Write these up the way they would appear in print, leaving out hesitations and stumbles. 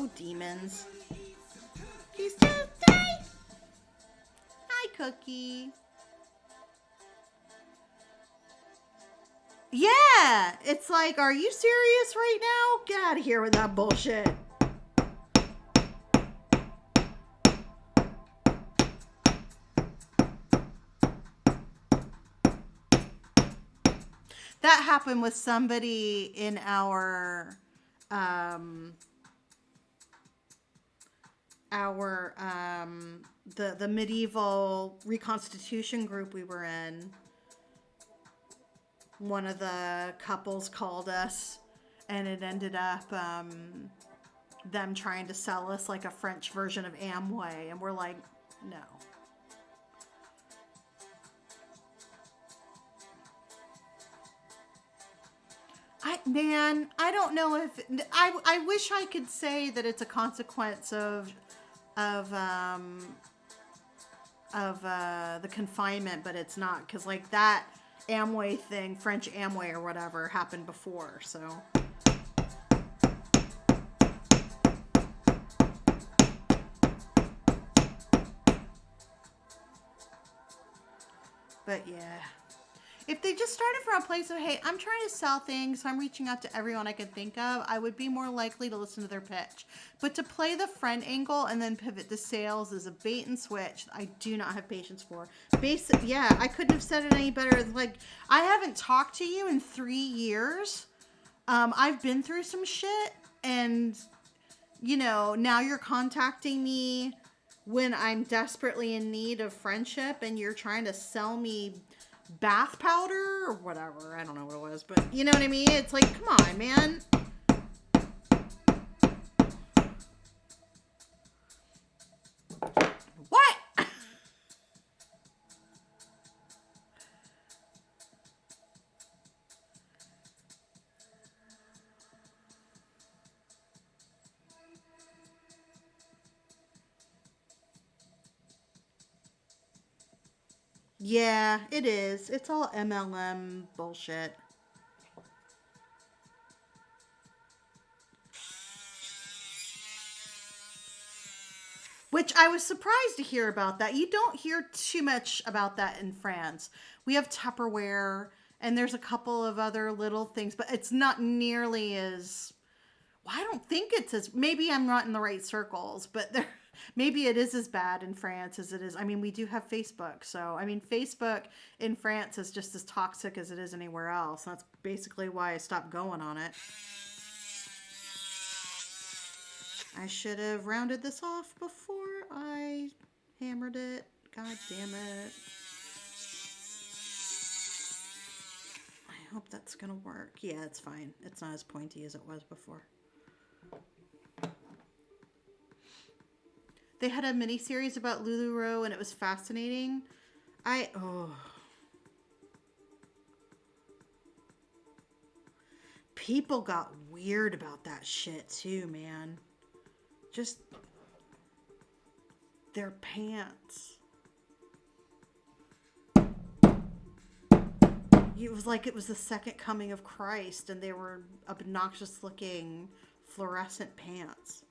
Oh, demons. He's Tuesday. Hi, Cookie. Yeah, it's like, are you serious right now? Get out of here with that bullshit. That happened with somebody in our the medieval reconstitution group we were in. One of the couples called us, and it ended up them trying to sell us like a French version of Amway, and we're like, no. I don't know if I wish I could say that it's a consequence of the confinement, but it's not, because like that Amway thing, French Amway or whatever, happened before. So, but yeah. If they just started from a place of, hey, I'm trying to sell things, so I'm reaching out to everyone I could think of, I would be more likely to listen to their pitch. But to play the friend angle and then pivot to sales is a bait and switch I do not have patience for. Yeah, I couldn't have said it any better. It's like, I haven't talked to you in 3 years. I've been through some shit, and, you know, now you're contacting me when I'm desperately in need of friendship, and you're trying to sell me bath powder or whatever. I don't know what it was, but you know what I mean? It's like, come on, man. What? Yeah, it is. It's all MLM bullshit. Which I was surprised to hear about that. You don't hear too much about that in France. We have Tupperware, and there's a couple of other little things, but it's not nearly as... Well, I don't think it's as... Maybe I'm not in the right circles, but there... Maybe it is as bad in France as it is. I mean, we do have Facebook. So, I mean, Facebook in France is just as toxic as it is anywhere else. That's basically why I stopped going on it. I should have rounded this off before I hammered it. God damn it. I hope that's going to work. Yeah, it's fine. It's not as pointy as it was before. They had a mini-series about LuLaRoe, and it was fascinating. People got weird about that shit too, man. Just their pants. It was like it was the second coming of Christ, and they were obnoxious looking fluorescent pants.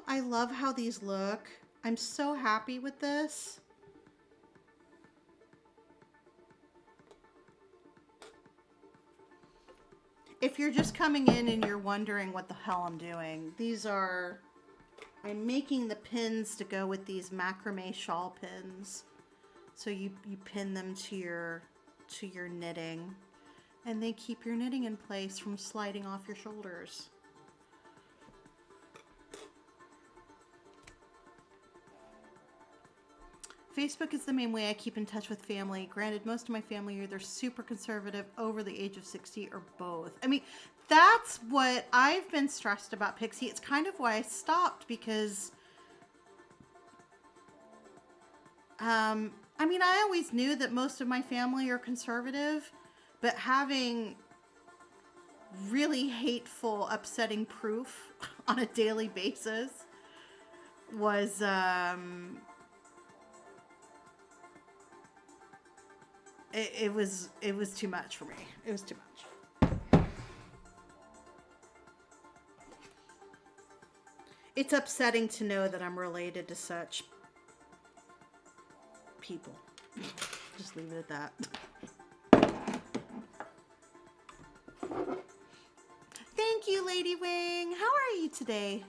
I love how these look. I'm so happy with this. If you're just coming in and you're wondering what the hell I'm doing, I'm making the pins to go with these macrame shawl pins. So you pin them to your knitting, and they keep your knitting in place from sliding off your shoulders. Facebook is the main way I keep in touch with family. Granted, most of my family are either super conservative, over the age of 60, or both. I mean, that's what I've been stressed about, Pixie. It's kind of why I stopped, because I mean, I always knew that most of my family are conservative, but having really hateful, upsetting proof on a daily basis was, it was too much for me. It was too much. It's upsetting to know that I'm related to such people. Just leave it at that. Thank you, Lady Wing. How are you today?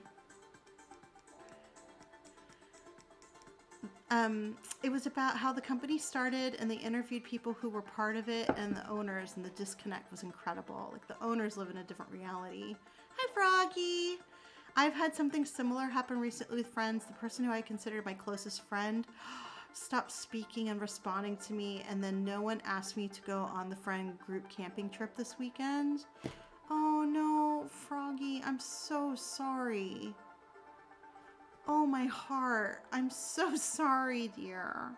It was about how the company started, and they interviewed people who were part of it and the owners, and the disconnect was incredible. Like, the owners live in a different reality. Hi, Froggy. I've had something similar happen recently with friends. The person who I considered my closest friend stopped speaking and responding to me, and then no one asked me to go on the friend group camping trip this weekend. Oh no, Froggy, I'm so sorry. Oh, my heart. I'm so sorry, dear.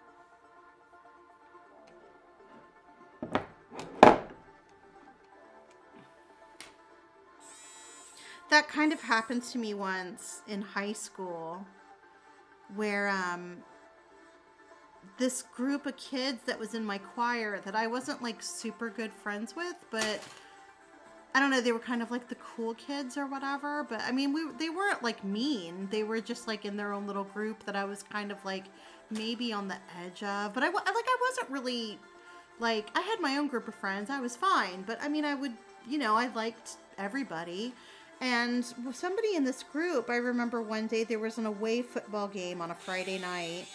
That kind of happened to me once in high school, where this group of kids that was in my choir that I wasn't like super good friends with, but I don't know, they were kind of like the cool kids or whatever. But I mean, they weren't like mean. They were just like in their own little group that I was kind of like maybe on the edge of. But I wasn't really like, I had my own group of friends. I was fine. But I mean, I liked everybody. And somebody in this group, I remember one day there was an away football game on a Friday night.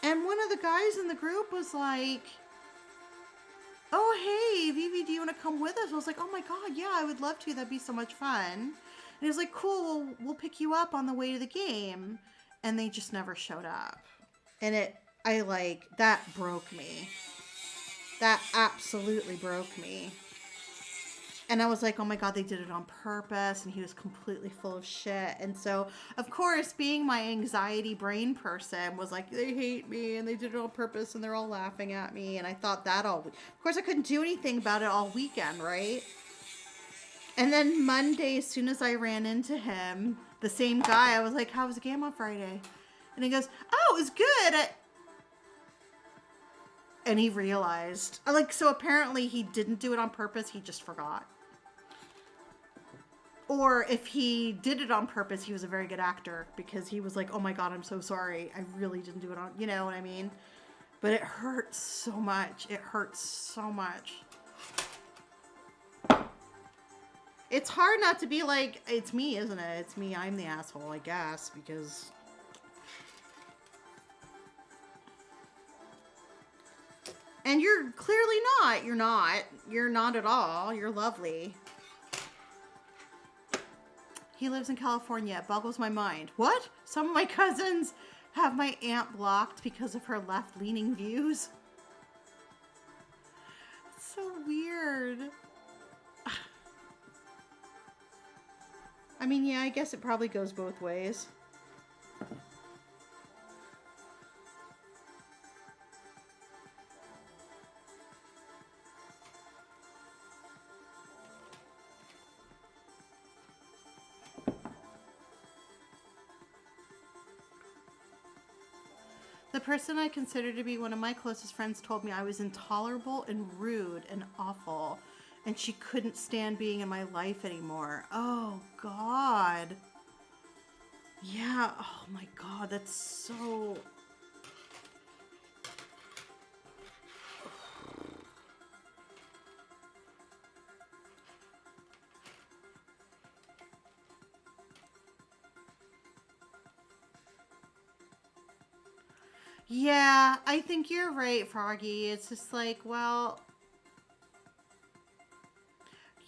And one of the guys in the group was like, oh, hey, Vivi, do you want to come with us? I was like, oh my God, yeah, I would love to. That'd be so much fun. And he was like, cool, we'll pick you up on the way to the game. And they just never showed up. And that broke me. That absolutely broke me. And I was like, oh my God, they did it on purpose. And he was completely full of shit. And so, of course, being my anxiety brain person was like, they hate me and they did it on purpose and they're all laughing at me. And I thought that all week. Of course, I couldn't do anything about it all weekend, right? And then Monday, as soon as I ran into him, the same guy, I was like, how was the game on Friday? And he goes, oh, it was good. And he realized, so apparently he didn't do it on purpose. He just forgot. Or if he did it on purpose, he was a very good actor, because he was like, oh my God, I'm so sorry. I really didn't do it on, you know what I mean? But it hurts so much. It hurts so much. It's hard not to be like, it's me, isn't it? It's me. I'm the asshole, I guess, because... And you're clearly not. You're not. You're not at all. You're lovely. He lives in California. It boggles my mind. What? Some of my cousins have my aunt blocked because of her left-leaning views. It's so weird. I mean, yeah, I guess it probably goes both ways. The person I consider to be one of my closest friends told me I was intolerable and rude and awful, and she couldn't stand being in my life anymore. Oh, God. Yeah, oh my God, that's so... Yeah, I think you're right, Froggy. It's just like, well,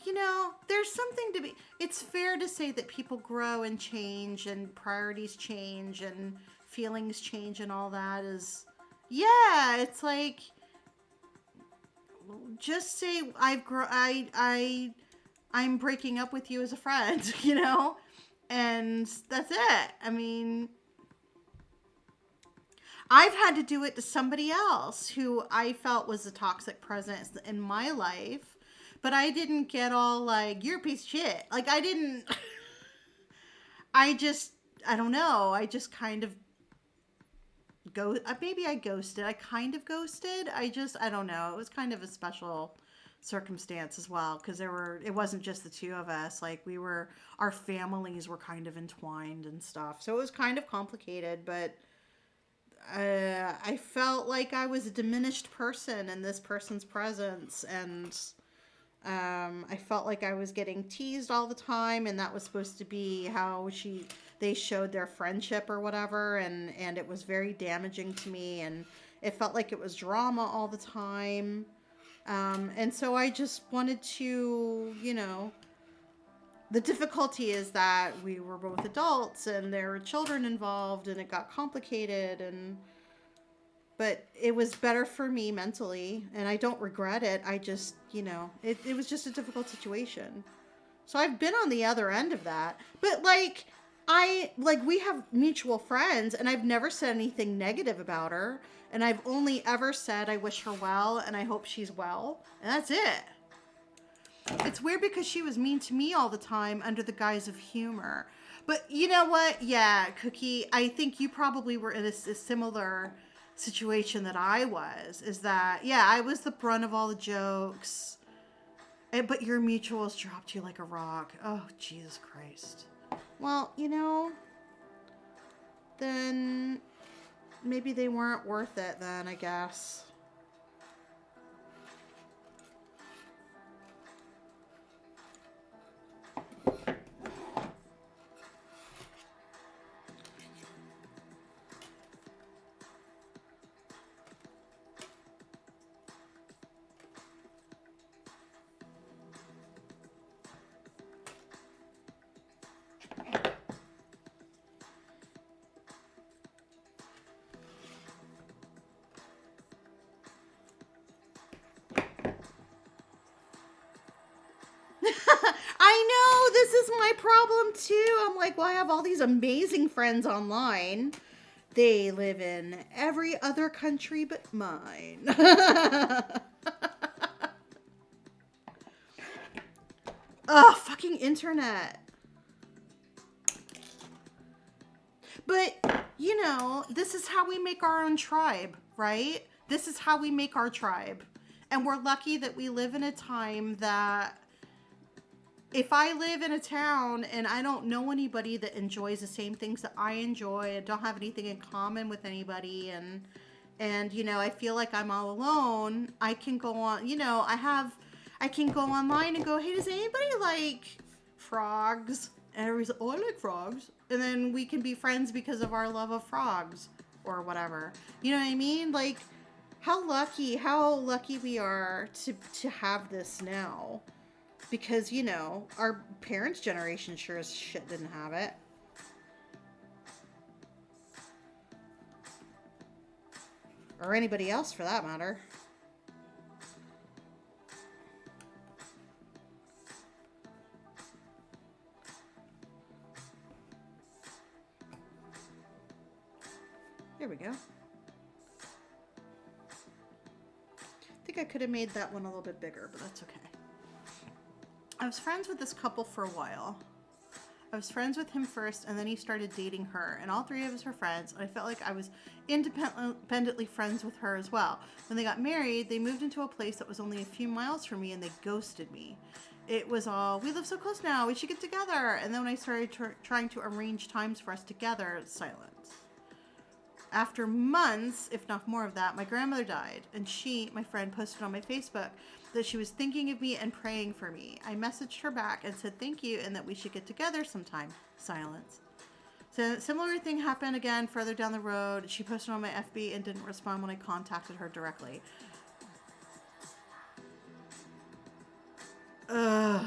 you know, there's something to be... It's fair to say that people grow and change and priorities change and feelings change and all that is, yeah, it's like, just say I'm breaking up with you as a friend, you know? And that's it. I mean, I've had to do it to somebody else who I felt was a toxic presence in my life, but I didn't get all like, you're a piece of shit. Like, I didn't, I don't know. I just kind of maybe I ghosted. I kind of ghosted. I don't know. It was kind of a special circumstance as well, because it wasn't just the two of us. Like, our families were kind of entwined and stuff. So it was kind of complicated, but I felt like I was a diminished person in this person's presence, and I felt like I was getting teased all the time, and that was supposed to be how they showed their friendship or whatever, and it was very damaging to me, and it felt like it was drama all the time. And so I just wanted to, the difficulty is that we were both adults and there were children involved, and it got complicated, but it was better for me mentally, and I don't regret it. I just, it was just a difficult situation. So I've been on the other end of that. But we have mutual friends, and I've never said anything negative about her. And I've only ever said I wish her well and I hope she's well. And that's it. It's weird because she was mean to me all the time under the guise of humor. But you know what? Yeah, Cookie, I think you probably were in a similar situation that I was. Is that, yeah, I was the brunt of all the jokes. But your mutuals dropped you like a rock. Oh, Jesus Christ. Well, then maybe they weren't worth it then, I guess. I know, this is my problem too. I'm like, well, I have all these amazing friends online. They live in every other country but mine. Ugh, fucking internet. But, this is how we make our own tribe, right? This is how we make our tribe. And we're lucky that we live in a time that if I live in a town and I don't know anybody that enjoys the same things that I enjoy, and don't have anything in common with anybody, and I feel like I'm all alone, I can go on, I can go online and go, hey, does anybody like frogs? And everybody's like, oh, I like frogs. And then we can be friends because of our love of frogs or whatever. You know what I mean? Like, how lucky we are to have this now. Because, our parents' generation sure as shit didn't have it. Or anybody else for that matter. There we go. I think I could have made that one a little bit bigger, but that's okay. I was friends with this couple for a while. I was friends with him first, and then he started dating her, and all three of us were friends, and I felt like I was independently friends with her as well. When they got married, they moved into a place that was only a few miles from me, and they ghosted me. It was all, we live so close now, we should get together. And then when I started trying to arrange times for us together, silence. After months, if not more of that, my grandmother died, and she, my friend, posted on my Facebook that she was thinking of me and praying for me. I messaged her back and said thank you and that we should get together sometime. Silence. So similar thing happened again further down the road. She posted on my FB and didn't respond when I contacted her directly. Ugh.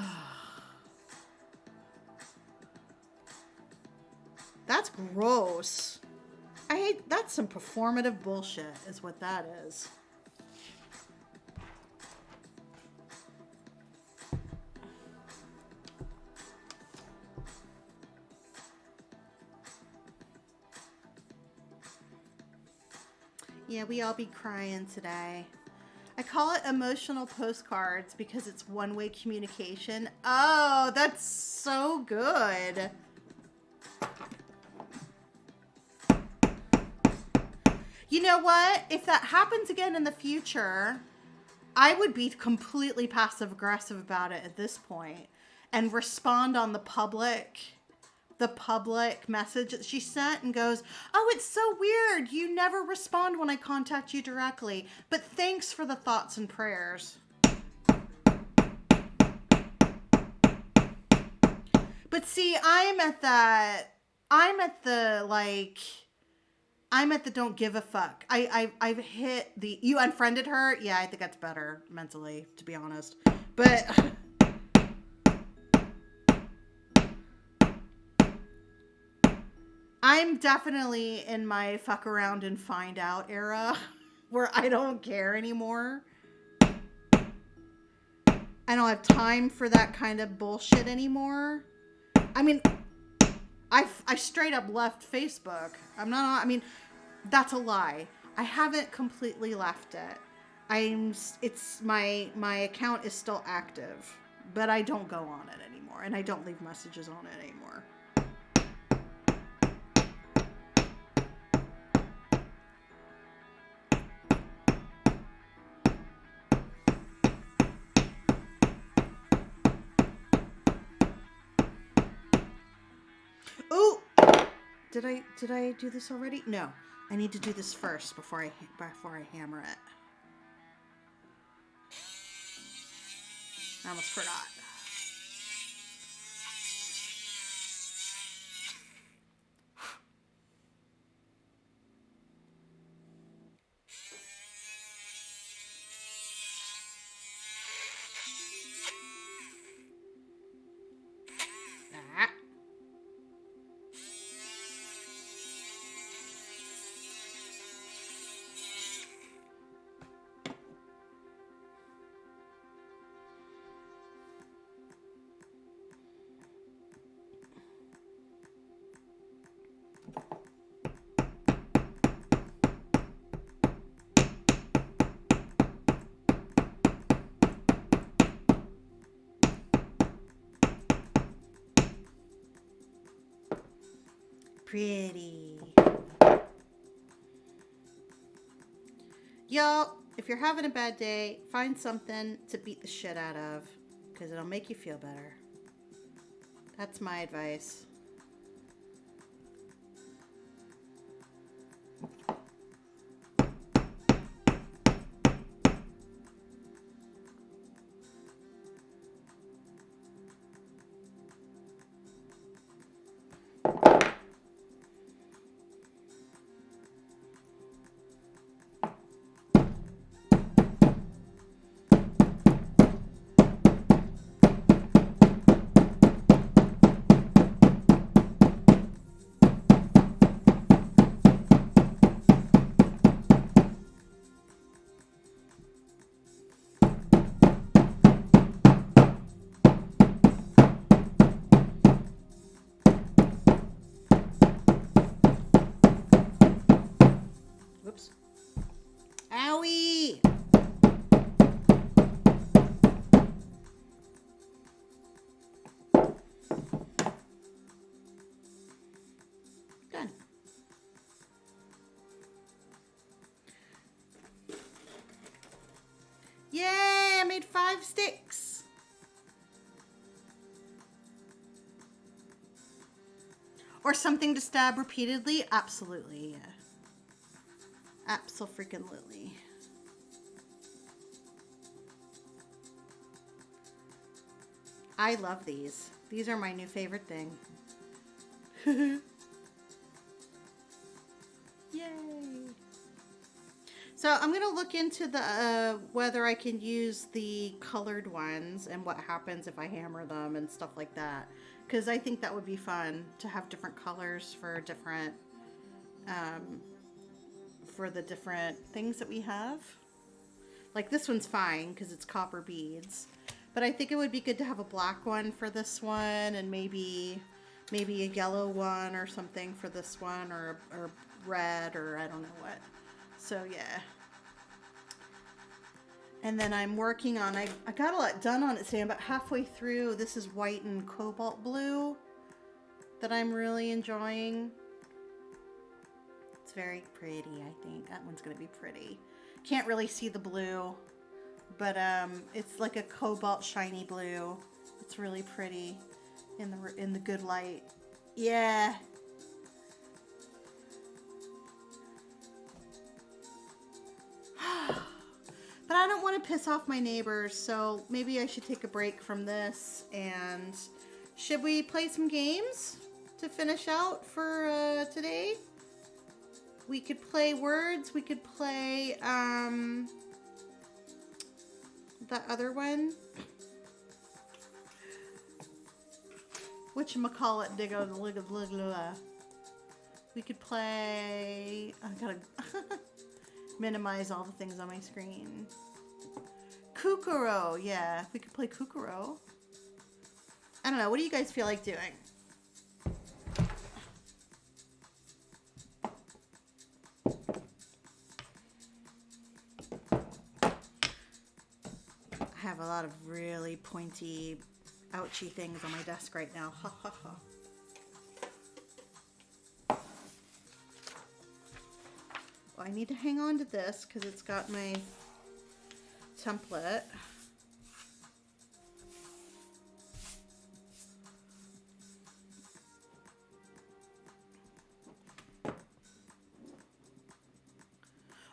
That's gross. I hate, that's some performative bullshit is what that is. Yeah, we all be crying today. I call it emotional postcards because it's one-way communication. Oh, that's so good. You know what? If that happens again in the future, I would be completely passive aggressive about it at this point and respond on the public message that she sent and goes, "Oh, it's so weird. You never respond when I contact you directly, but thanks for the thoughts and prayers." But see, I'm at the don't give a fuck. I've hit the, you unfriended her? Yeah, I think that's better mentally, to be honest. But I'm definitely in my fuck around and find out era where I don't care anymore. I don't have time for that kind of bullshit anymore. I mean, I straight up left Facebook. I mean, that's a lie. I haven't completely left it. It's my account is still active, but I don't go on it anymore, and I don't leave messages on it anymore. Ooh, did I do this already? No, I need to do this first before I hammer it. I almost forgot. Ah. Pretty. Y'all, if you're having a bad day, find something to beat the shit out of, because it'll make you feel better. That's my advice. Whoops. Owie! Done. Yay! I made 5 sticks. Or something to stab repeatedly? Absolutely, yeah. Abso-freaking-lutely. I love these. These are my new favorite thing. Yay! So I'm going to look into the whether I can use the colored ones and what happens if I hammer them and stuff like that. Because I think that would be fun to have different colors for different um, for the different things that we have. Like this one's fine because it's copper beads. But I think it would be good to have a black one for this one, and maybe a yellow one or something for this one, or red, or I don't know what. So yeah. And then I'm working on, I got a lot done on it today. I'm about halfway through. This is white and cobalt blue that I'm really enjoying. It's very pretty, I think. That one's going to be pretty. Can't really see the blue, but it's like a cobalt shiny blue. It's really pretty in the good light. Yeah. But I don't want to piss off my neighbors, so maybe I should take a break from this. And should we play some games to finish out for today? We could play words. We could play that other one. Whatchamacallit, digga. We could play. I gotta minimize all the things on my screen. Kukuro, yeah. We could play Kukuro. I don't know. What do you guys feel like doing? I have a lot of really pointy, ouchy things on my desk right now. Ha ha ha. Well, I need to hang on to this because it's got my template.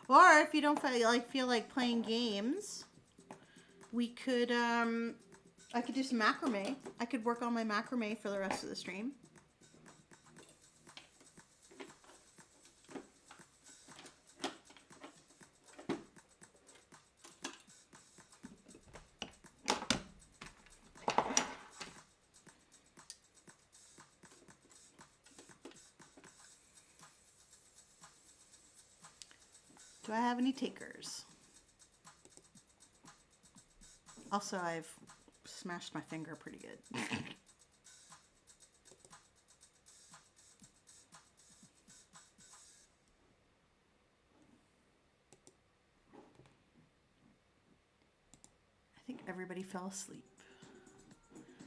Or if you don't feel like playing games, we could I could do some macrame. I could work on my macrame for the rest of the stream. Do I have any takers? Also, I've smashed my finger pretty good. I think everybody fell asleep.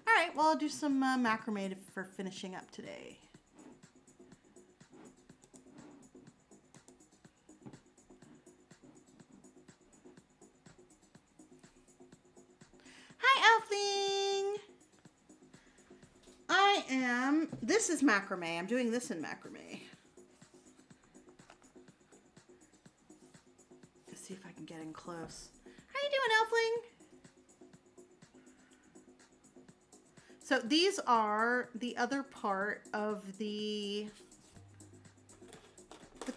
All right, well, I'll do some macrame for finishing up today. This is macrame. I'm doing this in macrame. Let's see if I can get in close. How you doing, Elfling? So these are the other part of the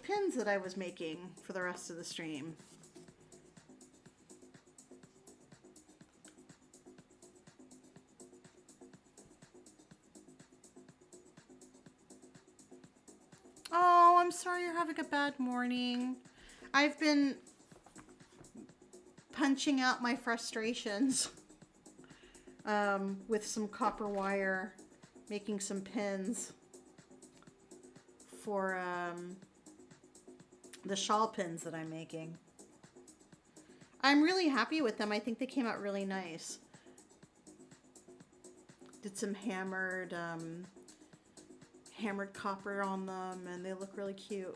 pins that I was making for the rest of the stream. Oh, I'm sorry you're having a bad morning. I've been punching out my frustrations with some copper wire, making some pins for the shawl pins that I'm making. I'm really happy with them. I think they came out really nice. Did some hammered copper on them, and they look really cute.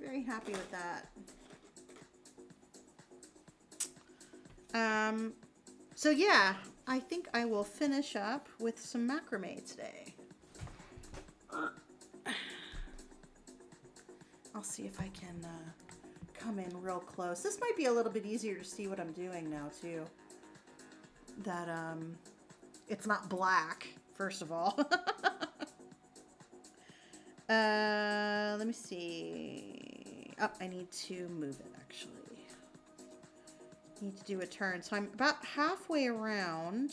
Very happy with that. So yeah, I think I will finish up with some macrame today. I'll see if I can come in real close. This might be a little bit easier to see what I'm doing now too. That it's not black, first of all. Let me see. Oh, I need to move it actually. Need to do a turn. So I'm about halfway around.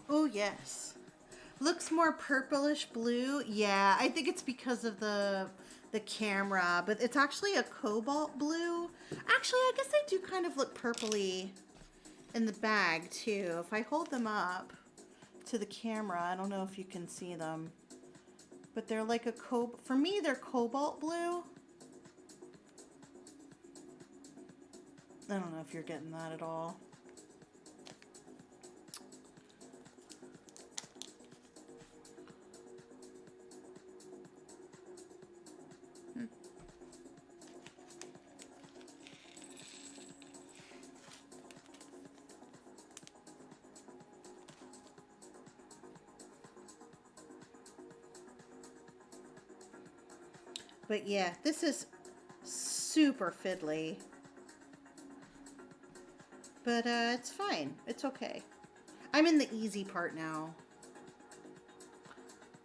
Oh, yes. Looks more purplish blue. Yeah, I think it's because of the camera, but it's actually a cobalt blue. Actually, I guess they do kind of look purpley in the bag too. If I hold them up to the camera, I don't know if you can see them, but they're like a for me, they're cobalt blue. I don't know if you're getting that at all. But yeah, this is super fiddly. But it's fine. It's okay. I'm in the easy part now.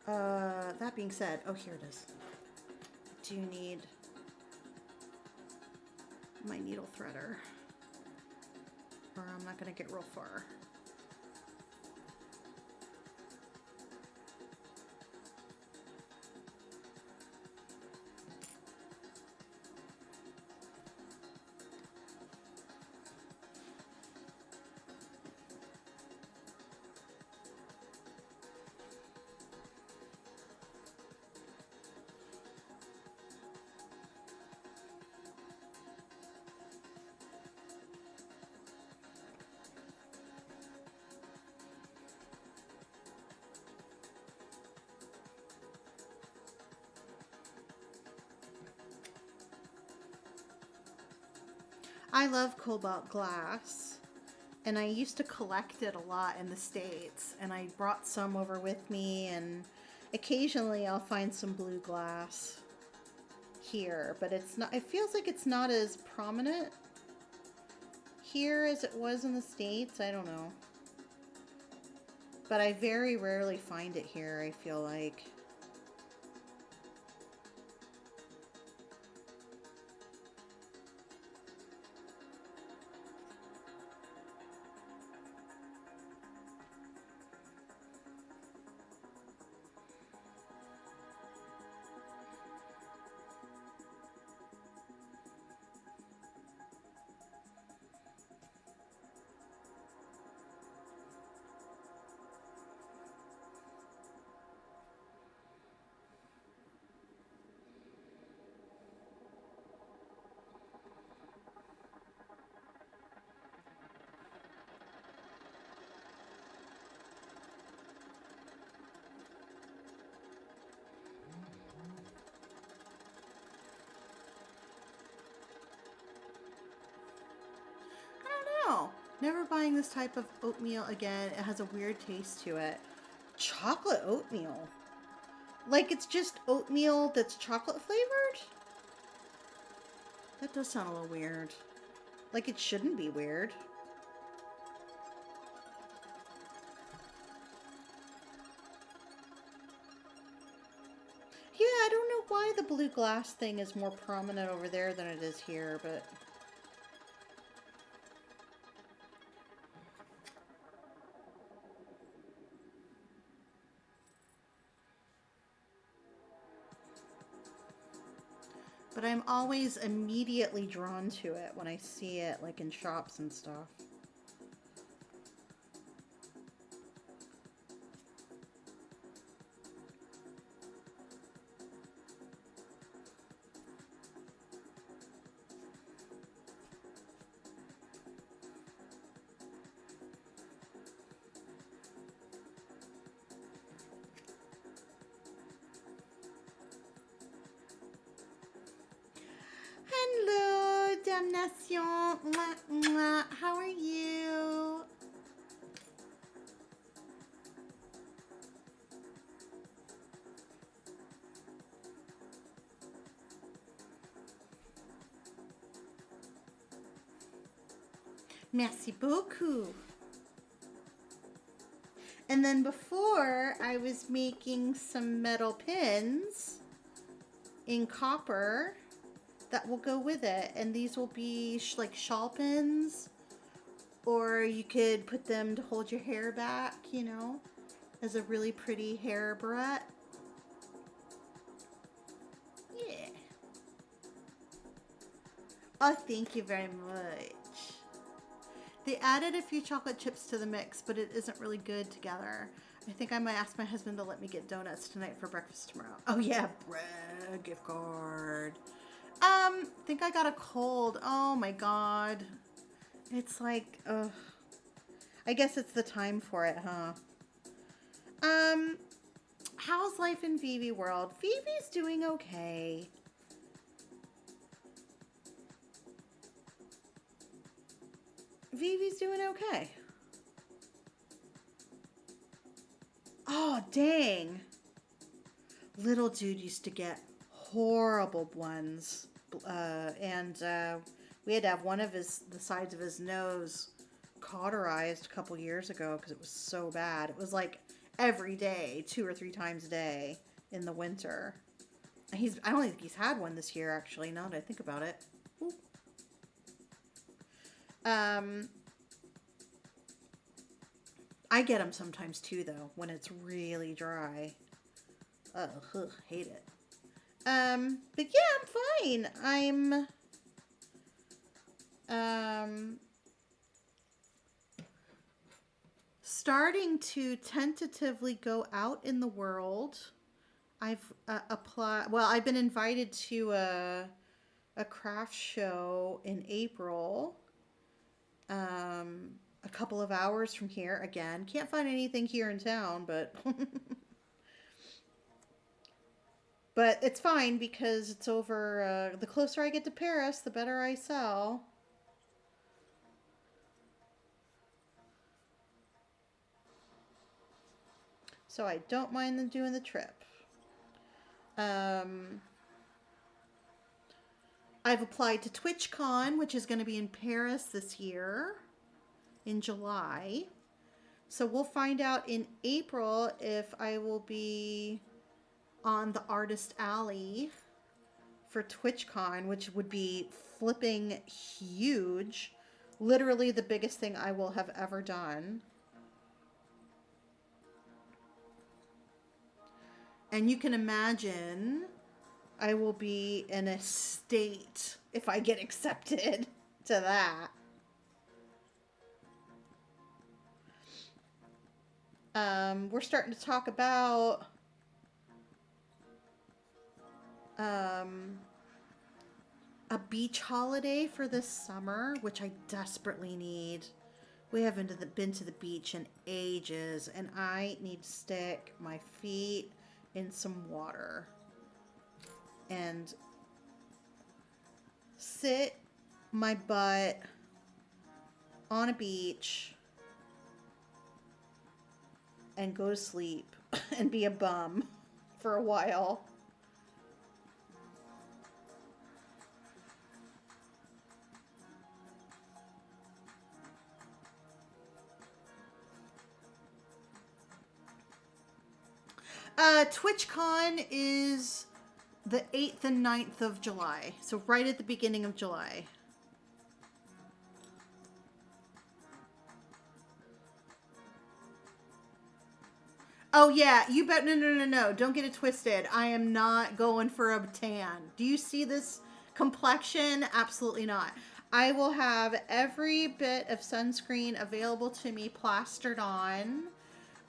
That being said, oh, here it is. I do need my needle threader, or I'm not gonna get real far. I love cobalt glass, and I used to collect it a lot in the States, and I brought some over with me, and occasionally I'll find some blue glass here, but it's not, it feels like it's not as prominent here as it was in the States. I don't know. But I very rarely find it here, I feel like. No, never buying this type of oatmeal again. It has a weird taste to it. Chocolate oatmeal. Like it's just oatmeal that's chocolate flavored? That does sound a little weird. Like it shouldn't be weird. Yeah, I don't know why the blue glass thing is more prominent over there than it is here, but... But I'm always immediately drawn to it when I see it, like in shops and stuff. Hello, Damnation. Mwah, mwah. How are you? Merci beaucoup. And then before, I was making some metal pins in copper that will go with it, and these will be like shawl pins Or you could put them to hold your hair back, you know, as a really pretty hair barrette. Yeah. Oh, thank you very much. They added a few chocolate chips to the mix, but it isn't really good together. I think I might ask my husband to let me get donuts tonight for breakfast tomorrow. Oh yeah, bread gift card. Think I got a cold. Oh my god. It's like, ugh. I guess it's the time for it, huh? How's life in Vivi world? Vivi's doing okay. Vivi's doing okay. Oh, dang. Little dude used to get horrible ones. And we had to have one of the sides of his nose cauterized a couple years ago because it was so bad. It was like every day, 2 or 3 times a day in the winter. I don't think he's had one this year, actually, now that I think about it. Ooh. I get them sometimes too, though, when it's really dry. Ugh, hate it. But yeah, I'm fine. I'm starting to tentatively go out in the world. I've applied. Well, I've been invited to a craft show in April. A couple of hours from here. Again, can't find anything here in town, but but it's fine because it's over. The closer I get to Paris, the better I sell. So I don't mind them doing the trip. Um, I've applied to TwitchCon, which is going to be in Paris this year in July. So we'll find out in April if I will be on the Artist Alley for TwitchCon, which would be flipping huge. Literally the biggest thing I will have ever done. And you can imagine I will be in a state if I get accepted to that. We're starting to talk about a beach holiday for this summer, which I desperately need. We haven't been to the beach in ages, and I need to stick my feet in some water and sit my butt on a beach and go to sleep and be a bum for a while. TwitchCon is the 8th and 9th of July. So right at the beginning of July. Oh yeah, you bet. No. Don't get it twisted. I am not going for a tan. Do you see this complexion? Absolutely not. I will have every bit of sunscreen available to me plastered on.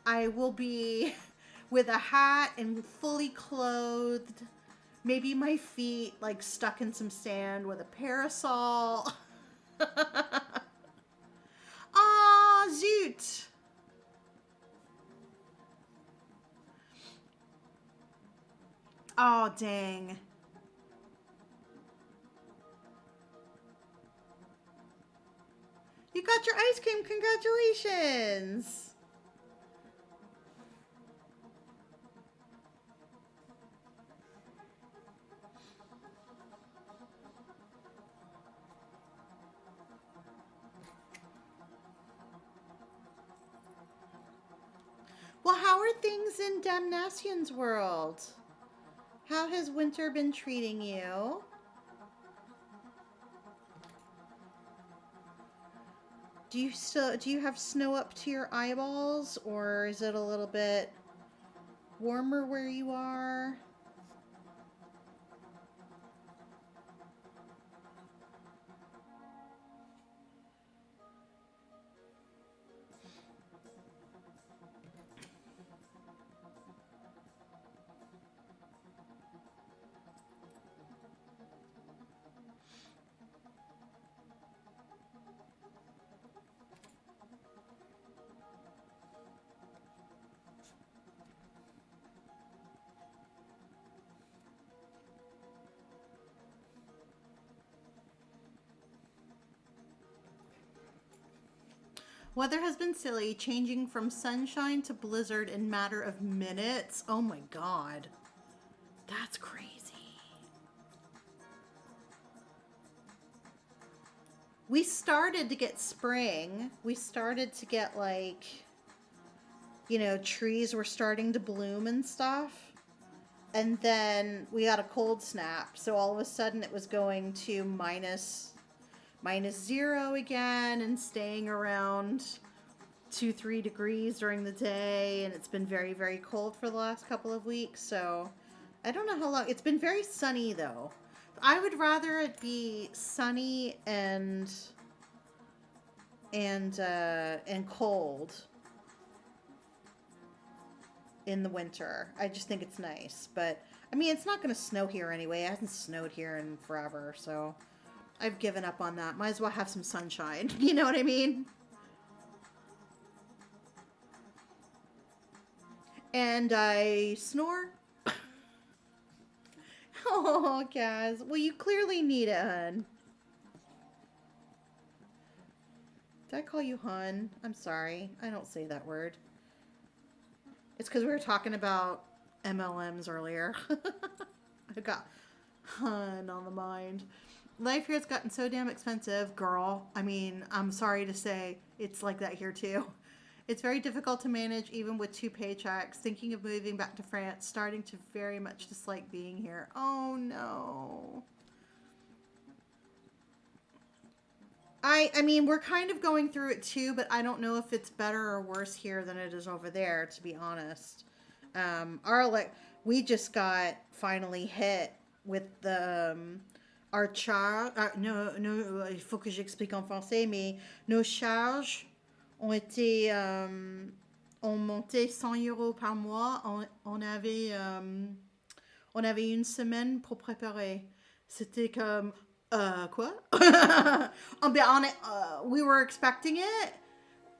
I will be with a hat and fully clothed. Maybe my feet like stuck in some sand with a parasol. Ah, zoot. Oh, dang. You got your ice cream. Congratulations. Well, how are things in Damnation's world? How has winter been treating you? Do you have snow up to your eyeballs, or is it a little bit warmer where you are? Weather has been silly, changing from sunshine to blizzard in matter of minutes. Oh my god. That's crazy. We started to get spring. We started to get like, you know, trees were starting to bloom and stuff. And then we got a cold snap. So all of a sudden it was going to -0 again and staying around 2-3 degrees during the day, and it's been very, very cold for the last couple of weeks. So I don't know how long. It's been very sunny though. I would rather it be sunny and cold in the winter. I just think it's nice. But I mean, it's not going to snow here anyway. It hasn't snowed here in forever, so I've given up on that. Might as well have some sunshine. You know what I mean? And I snore. Oh, Kaz. Well, you clearly need it, hun. Did I call you hun? I'm sorry. I don't say that word. It's because we were talking about MLMs earlier. I got hun on the mind. Life here has gotten so damn expensive, girl. I mean, I'm sorry to say, it's like that here too. It's very difficult to manage even with 2 paychecks. Thinking of moving back to France, starting to very much dislike being here. Oh no. I mean, we're kind of going through it too, but I don't know if it's better or worse here than it is over there, to be honest. We just got finally hit with the our charge. No, no, il faut que j'explique en français, mais nos charges ont été ont monté 100 euros par mois. On avait une semaine pour préparer. C'était comme quoi? We were expecting it.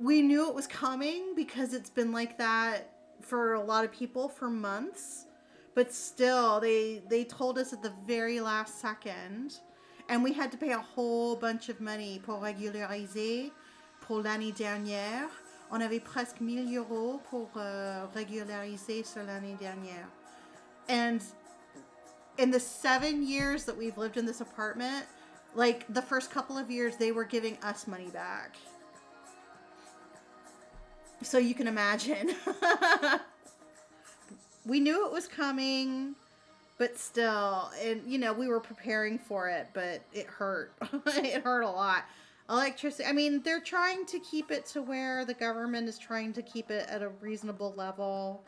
We knew it was coming because it's been like that for a lot of people for months. But still, they told us at the very last second. And we had to pay a whole bunch of money pour régulariser pour l'année dernière. On avait presque 1000 euros pour régulariser sur l'année dernière. And in the 7 years that we've lived in this apartment, like the first couple of years, they were giving us money back. So you can imagine. We knew it was coming, but still, and you know, we were preparing for it, but it hurt. It hurt a lot. Electricity, I mean, they're trying to keep it to where the government is trying to keep it at a reasonable level.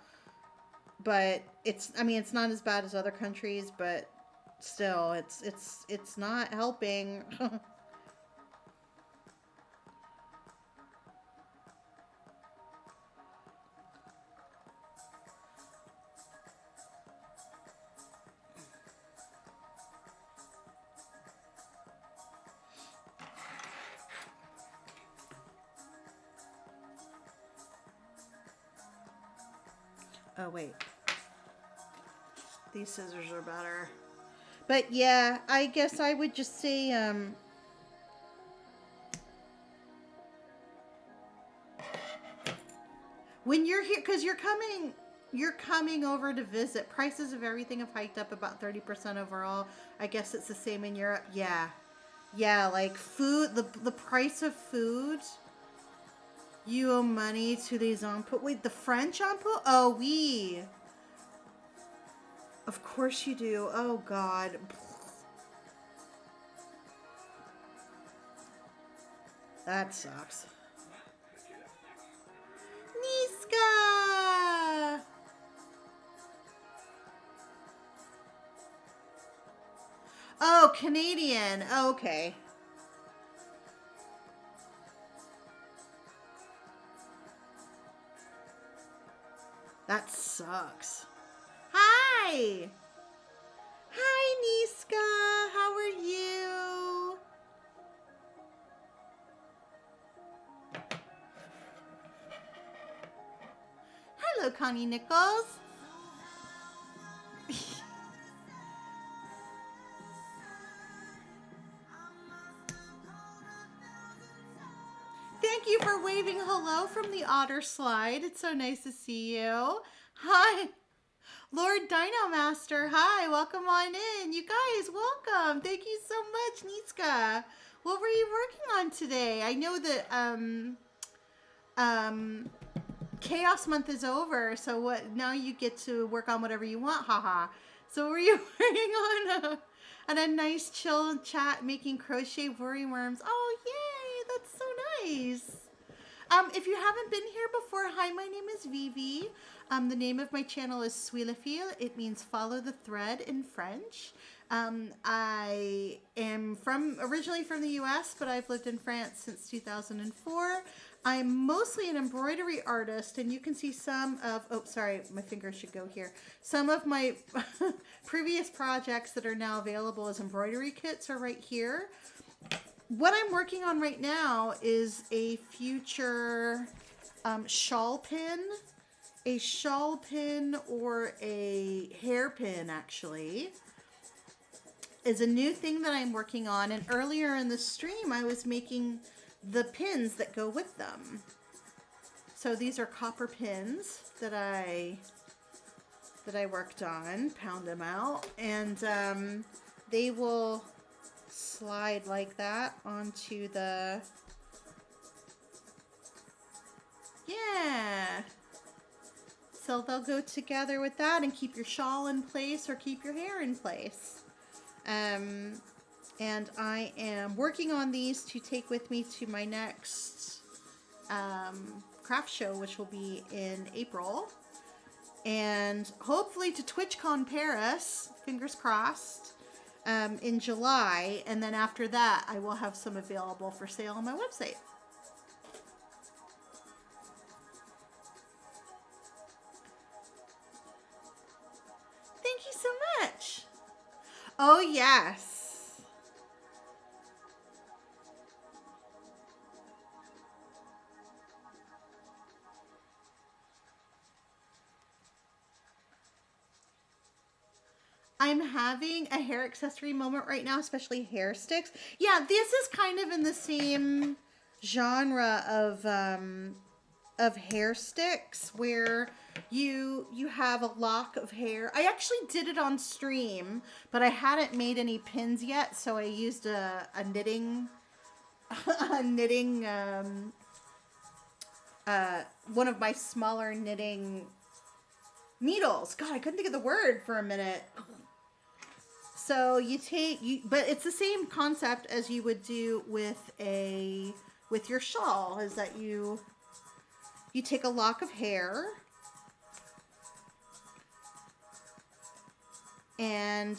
But it's not as bad as other countries, but still, it's not helping. Oh, wait. These scissors are better. But yeah, I guess I would just say, when you're here, because you're coming over to visit. Prices of everything have hiked up about 30% overall. I guess it's the same in Europe. Yeah. Yeah, like food, the price of food. You owe money to les impôts. Wait, the French impôts? Oh, oui. Of course you do. Oh, God. That sucks. Canadian. Oh, okay. That sucks. Hi. Hi, Niska. How are you? Hello, Connie Nichols. Thank you for waving hello from the Otter Slide. It's so nice to see you. Hi, Lord Dino Master. Hi, welcome on in. You guys, welcome. Thank you so much, Nitska. What were you working on today? I know that Chaos Month is over, so what? Now you get to work on whatever you want, haha. So were you working on a nice chill chat making crochet worry worms? Oh yay, that's so nice. If you haven't been here before, hi, my name is Vivi. The name of my channel is Suivre le fil. It means follow the thread in French. I am originally from the US, but I've lived in France since 2004. I'm mostly an embroidery artist, and you can see some of, oh, sorry, my finger should go here. Some of my previous projects that are now available as embroidery kits are right here. What I'm working on right now is a future shawl pin. A shawl pin or a hairpin, actually, is a new thing that I'm working on. And earlier in the stream, I was making the pins that go with them. So these are copper pins that I worked on, pound them out, and they will slide like that onto the, yeah. So they'll go together with that and keep your shawl in place or keep your hair in place. And I am working on these to take with me to my next craft show, which will be in April. And hopefully to TwitchCon Paris, fingers crossed, in July. And then after that, I will have some available for sale on my website. Thank you so much. Oh, yes. I'm having a hair accessory moment right now, especially hair sticks. Yeah, this is kind of in the same genre of hair sticks where you have a lock of hair. I actually did it on stream, but I hadn't made any pins yet, so I used a knitting one of my smaller knitting needles. God, I couldn't think of the word for a minute. So but it's the same concept as you would do with your shawl, is that you take a lock of hair and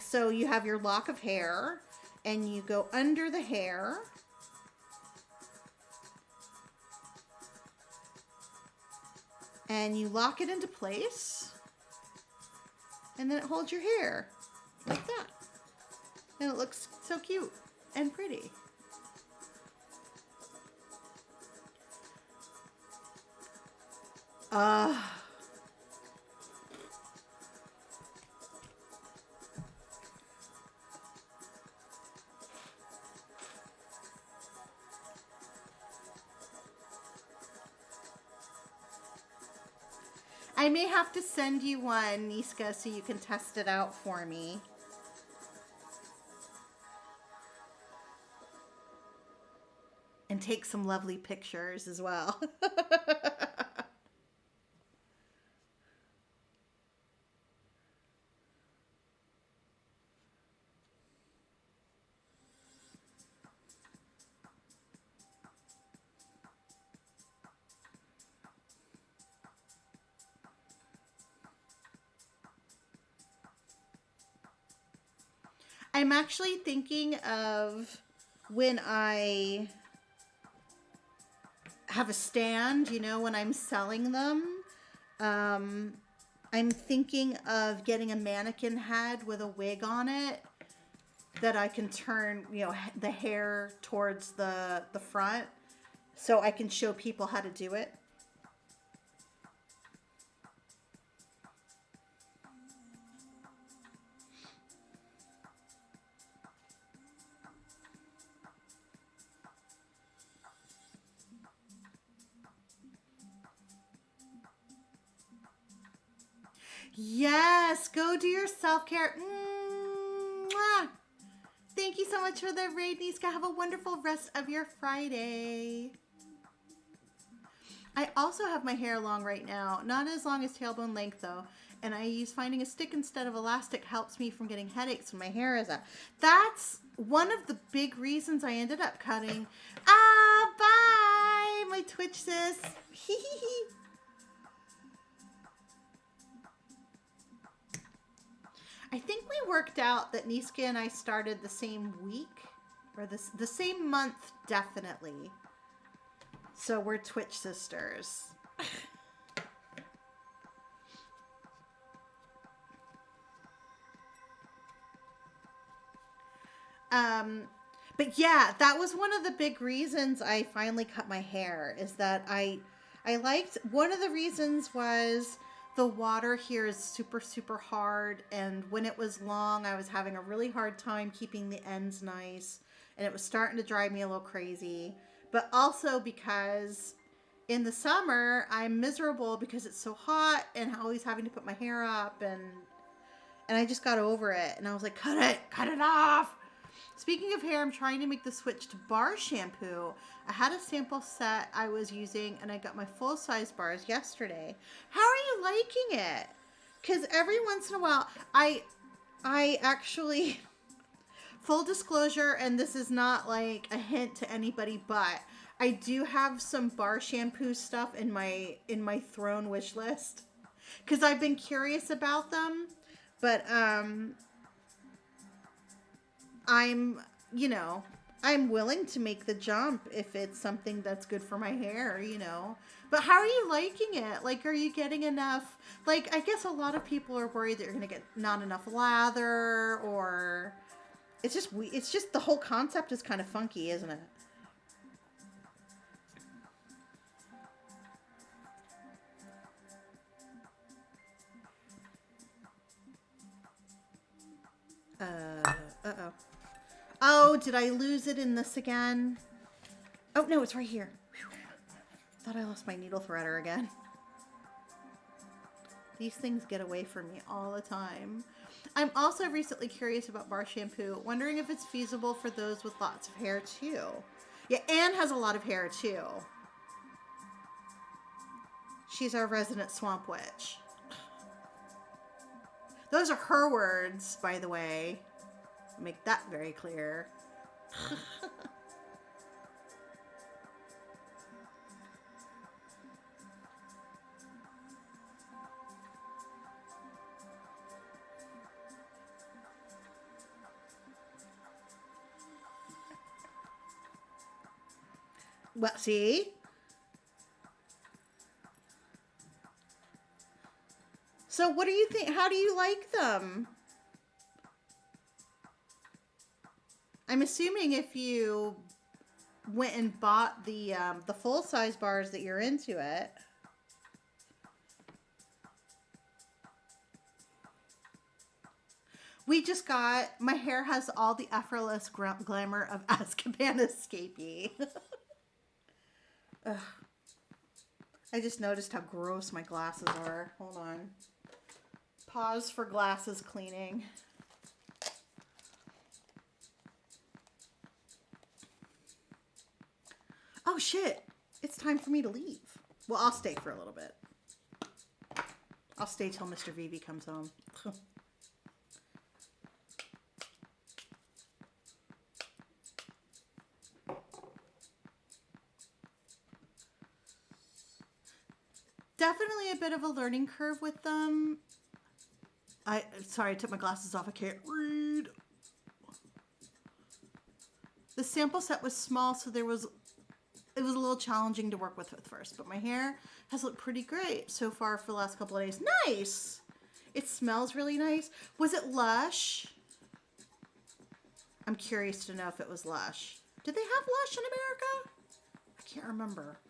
so you have your lock of hair and you go under the hair and you lock it into place and then it holds your hair like that. And it looks so cute and pretty. I may have to send you one, Niska, so you can test it out for me. And take some lovely pictures as well. I'm actually thinking of when I have a stand, you know, when I'm selling them. I'm thinking of getting a mannequin head with a wig on it that I can turn, you know, the hair towards the front so I can show people how to do it. Yes, go do your self-care. Mwah. Thank you so much for the raid, Niska. Have a wonderful rest of your Friday. I also have my hair long right now. Not as long as tailbone length, though. And I use finding a stick instead of elastic helps me from getting headaches when my hair is up. That's one of the big reasons I ended up cutting. Ah, bye, my Twitch sis. I think we worked out that Niska and I started the same week, or the same month, definitely. So we're Twitch sisters. But yeah, that was one of the big reasons I finally cut my hair, is that I liked, one of the reasons was the water here is super, super hard. And when it was long, I was having a really hard time keeping the ends nice. And it was starting to drive me a little crazy. But also because in the summer, I'm miserable because it's so hot and always having to put my hair up. And I just got over it. And I was like, cut it off. Speaking of hair, I'm trying to make the switch to bar shampoo. I had a sample set I was using, and I got my full-size bars yesterday. How are you liking it? Because every once in a while, I actually, full disclosure, and this is not like a hint to anybody, but I do have some bar shampoo stuff in my Throne wish list. Because I've been curious about them, but I'm willing to make the jump if it's something that's good for my hair, you know. But how are you liking it? Like, are you getting enough? Like, I guess a lot of people are worried that you're going to get not enough lather, or it's just the whole concept is kind of funky, isn't it? Uh-oh. Oh, did I lose it in this again? Oh, no, it's right here. Whew. Thought I lost my needle threader again. These things get away from me all the time. I'm also recently curious about bar shampoo, wondering if it's feasible for those with lots of hair too. Yeah, Anne has a lot of hair too. She's our resident swamp witch. Those are her words, by the way. Make that very clear. Well, see? So what do you think? How do you like them? I'm assuming if you went and bought the full-size bars that you're into it. We just got, my hair has all the effortless glamour of Azkaban escapee. Ugh. I just noticed how gross my glasses are. Hold on. Pause for glasses cleaning. Oh shit, it's time for me to leave. Well, I'll stay for a little bit. I'll stay till Mr. Vivi comes home. Definitely a bit of a learning curve with them. Sorry, I took my glasses off. I can't read. The sample set was small, so it was a little challenging to work with at first, but my hair has looked pretty great so far for the last couple of days. Nice! It smells really nice. Was it Lush? I'm curious to know if it was Lush. Did they have Lush in America? I can't remember.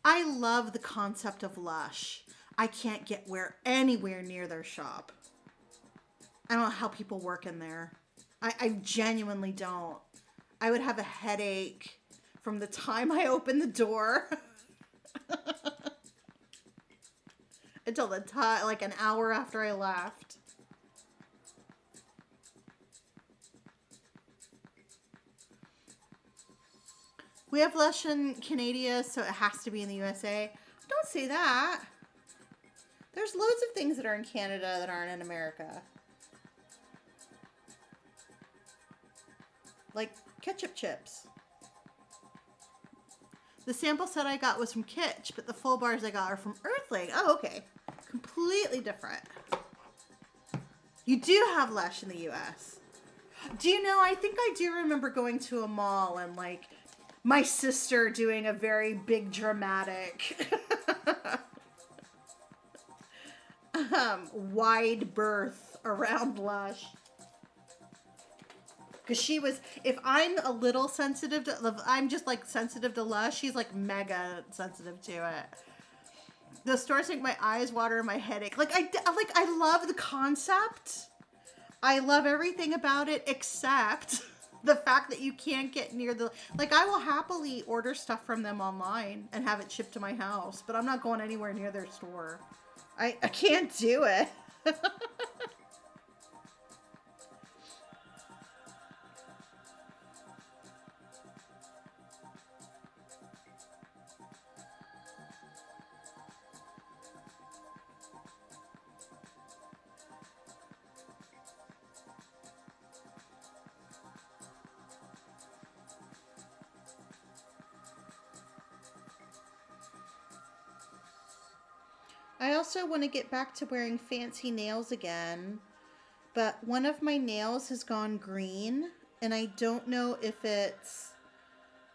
I love the concept of Lush. I can't get anywhere near their shop. I don't know how people work in there. I genuinely don't. I would have a headache from the time I opened the door until the time, like an hour after I left. We have Lush in Canada, so it has to be in the USA. Don't say that. There's loads of things that are in Canada that aren't in America. Like ketchup chips. The sample set I got was from Kitsch, but the full bars I got are from Earthling. Oh, okay. Completely different. You do have Lush in the US. Do you know, I think I do remember going to a mall and like my sister doing a very big dramatic wide berth around Lush. Because she was, if I'm a little sensitive to, I'm just like sensitive to Lush, she's like mega sensitive to it. The stores make my eyes water and my headache. I love the concept. I love everything about it except the fact that you can't get near the, like I will happily order stuff from them online and have it shipped to my house, but I'm not going anywhere near their store. I can't do it. I also want to get back to wearing fancy nails again, but one of my nails has gone green, and I don't know if it's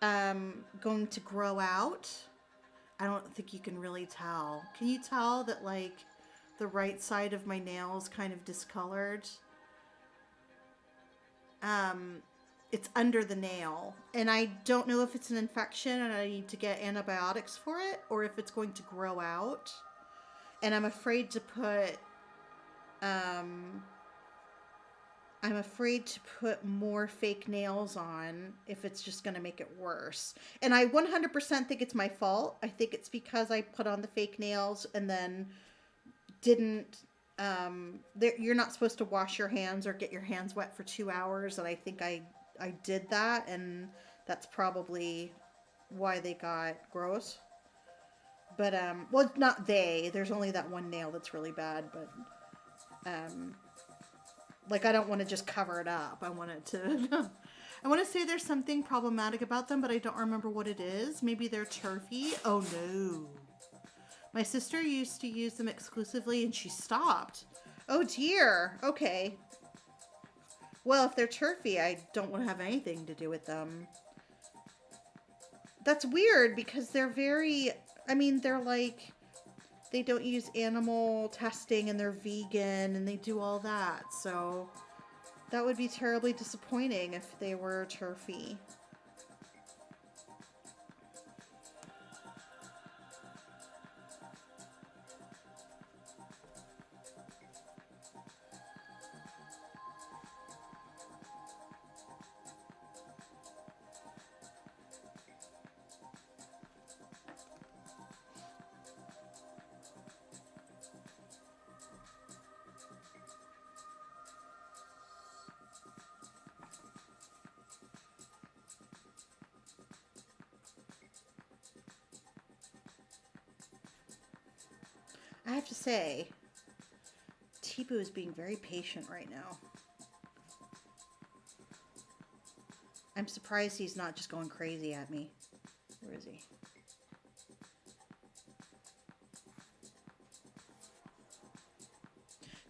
going to grow out. I don't think you can really tell. Can you tell that like the right side of my nail is kind of discolored? It's under the nail, and I don't know if it's an infection and I need to get antibiotics for it, or if it's going to grow out. And I'm afraid to put, more fake nails on if it's just going to make it worse. And I 100% think it's my fault. I think it's because I put on the fake nails and then didn't, you're not supposed to wash your hands or get your hands wet for 2 hours. And I think I did that, and that's probably why they got gross. But, well, not they. There's only that one nail that's really bad, but, like, I don't want to just cover it up. I want it to, I want to say there's something problematic about them, but I don't remember what it is. Maybe they're turfy. Oh, no. My sister used to use them exclusively, and she stopped. Oh, dear. Okay. Well, if they're turfy, I don't want to have anything to do with them. That's weird, because they're very... I mean, they're like, they don't use animal testing and they're vegan and they do all that. So that would be terribly disappointing if they were turfy. I have to say, Tibu is being very patient right now. I'm surprised he's not just going crazy at me. Where is he?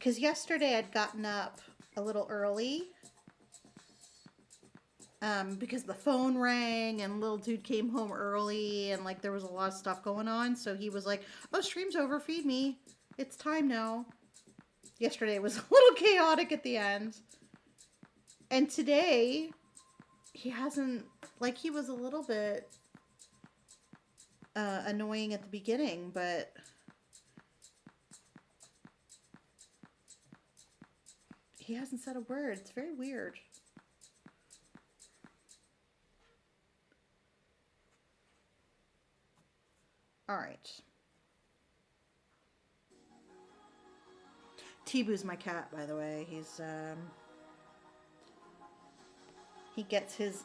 Because yesterday I'd gotten up a little early. Because the phone rang and little dude came home early and like there was a lot of stuff going on. So he was like, oh, stream's over, feed me. It's time now. Yesterday was a little chaotic at the end. And today, he hasn't, like he was a little bit annoying at the beginning, but he hasn't said a word. It's very weird. All right. T-Boo's my cat, by the way. He gets his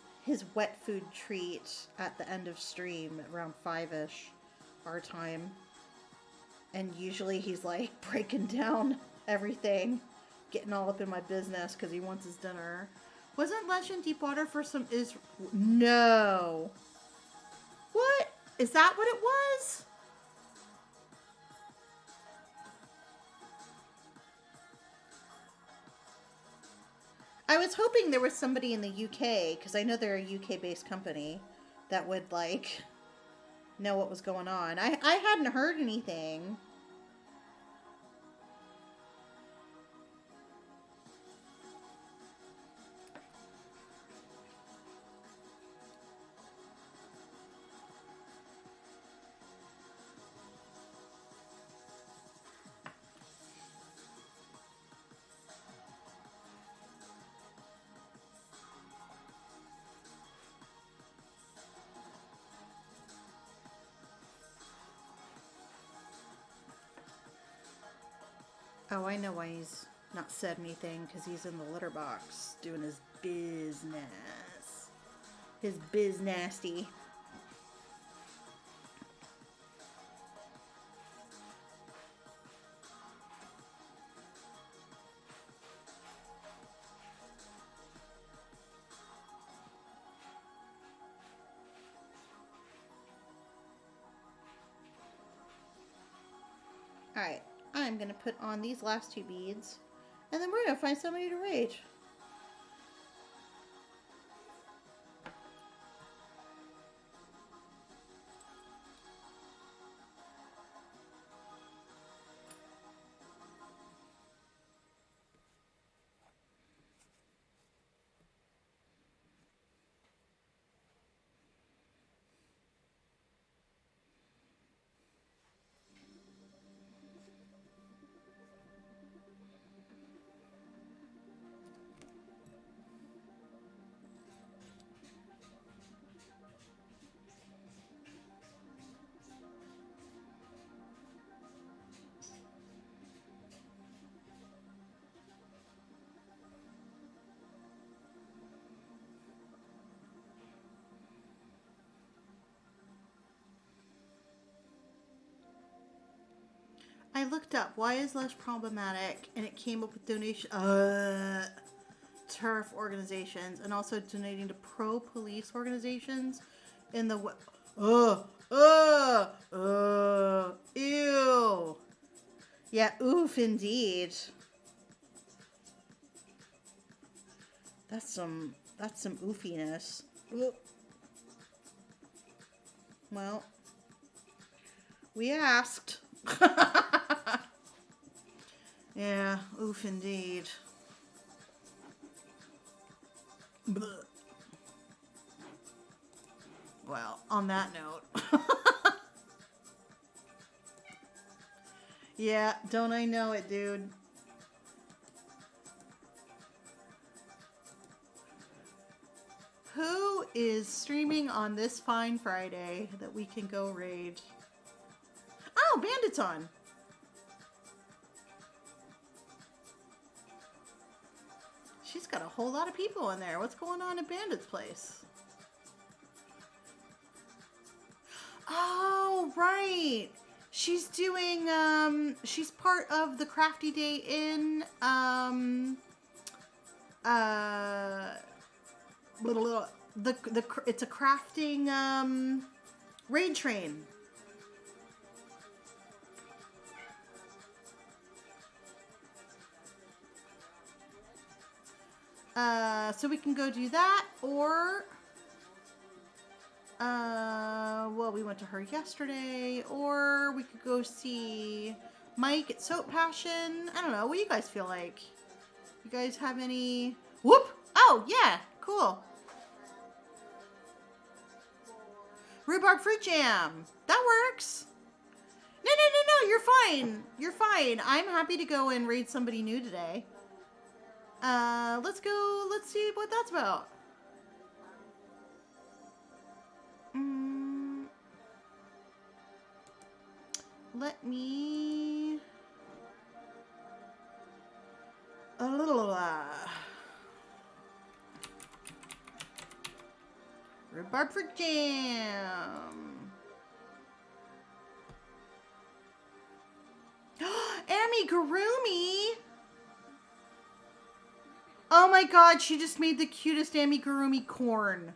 wet food treat at the end of stream around 5-ish our time. And usually he's like breaking down everything, getting all up in my business because he wants his dinner. Wasn't Lesh in deep water for some No. What? Is that what it was? I was hoping there was somebody in the UK, because I know they're a UK-based company, that would, like, know what was going on. I hadn't heard anything. Oh, I know why he's not said anything, because he's in the litter box doing his business. His biz nasty. Alright, I'm going to put on these last 2 beads, and then we're going to find somebody to raid. I looked up, why is Lush problematic? And it came up with donation, turf organizations, and also donating to pro-police organizations in the, ew. Yeah, oof, indeed. That's some oofiness. Ooh. Well, we asked. Yeah, oof indeed. Blech. Well, on that note. Yeah, don't I know it, dude. Who is streaming on this fine Friday that we can go raid? Oh, Bandit's on. She's got a whole lot of people in there. What's going on at Bandit's place? Oh, right. She's doing, she's part of the Crafty Day in, it's a crafting, raid train. So we can go do that, or, well, we went to her yesterday, or we could go see Mike at Soap Passion. I don't know. What do you guys feel like? You guys have any? Whoop! Oh, yeah. Cool. Rhubarb fruit jam. That works. No. You're fine. You're fine. I'm happy to go and raid somebody new today. Let's go. Let's see what that's about. Let me... Rhubarb fruit jam. Amigurumi. Oh my god, she just made the cutest amigurumi corn.